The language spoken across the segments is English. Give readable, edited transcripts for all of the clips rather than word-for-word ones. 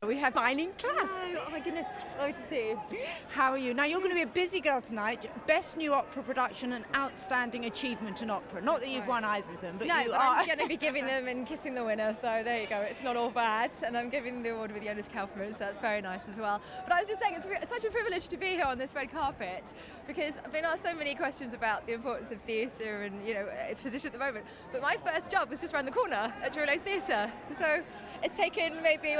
we have Myleene Klass. Hello. Oh my goodness, lovely to see you. How are you? Now you're going to be a busy girl tonight. Best new opera production and outstanding achievement in opera. Not that you've won either of them, but No, you but are. I'm going to be giving them and kissing the winner, so there you go. It's not all bad, and I'm giving the award with Jonas Kaufman, so that's very nice as well. But I was just saying, it's such a privilege to be here on this red carpet, because I've been asked so many questions about the importance of theatre and its position at the moment. But my first job was just around the corner at Drury Lane Theatre, so it's taken maybe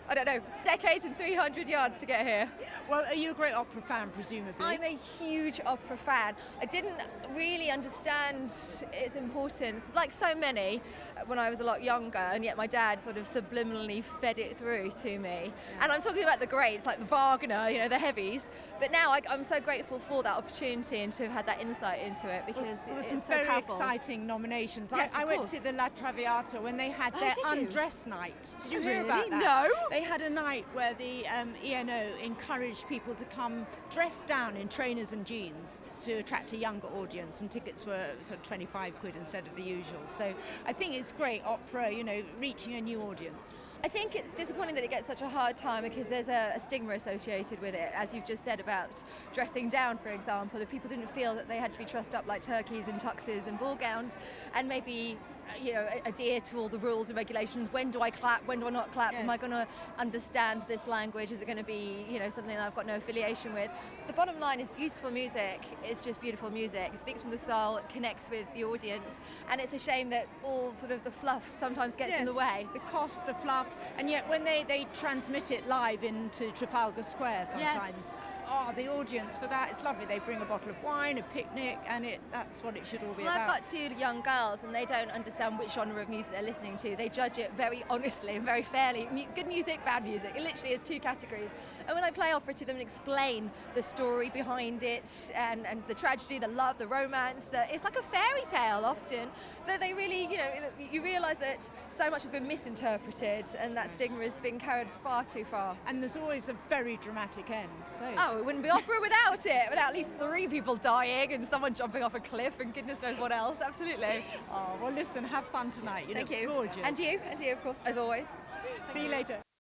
I don't know, decades and 300 yards to get here. Well, are you a great opera fan, presumably? I'm a huge opera fan. I didn't really understand its importance, like so many, when I was a lot younger, and yet my dad sort of subliminally fed it through to me. Yeah. And I'm talking about the greats, like the Wagner, the heavies. But now I'm so grateful for that opportunity and to have had that insight into it, because there's some so very powerful. Exciting nominations. Yes, I went to see the La Traviata when they had their undress night. Did you hear about that? No. They had a night where the ENO encouraged people to come dressed down in trainers and jeans to attract a younger audience, and tickets were sort of 25 quid instead of the usual. So I think it's great opera, reaching a new audience. I think it's disappointing that it gets such a hard time, because there's a stigma associated with it, as you've just said about dressing down, for example. If people didn't feel that they had to be dressed up like turkeys and tuxes and ball gowns, and maybe adhere to all the rules and regulations. When do I clap? When do I not clap? Yes. Am I going to understand this language? Is it going to be, something that I've got no affiliation with? The bottom line is beautiful music. It's just beautiful music. It speaks from the soul. It connects with the audience. And it's a shame that all sort of the fluff sometimes gets in the way. The cost, the fluff, and yet when they transmit it live into Trafalgar Square sometimes. Yes. Oh, the audience for that, it's lovely. They bring a bottle of wine, a picnic, and that's what it should all be about. I've got two young girls, and they don't understand which genre of music they're listening to. They judge it very honestly and very fairly. Good music, bad music. It literally is two categories. And when I play opera to them and explain the story behind it, and the tragedy, the love, the romance, it's like a fairy tale often, that they really, you realise that so much has been misinterpreted, and that stigma has been carried far too far. And there's always a very dramatic end. So. Oh, it wouldn't be opera without it, without at least 3 people dying and someone jumping off a cliff and goodness knows what else. Absolutely. Oh, well, listen, have fun tonight. Thank you. Gorgeous. And you, of course, as always. See you later.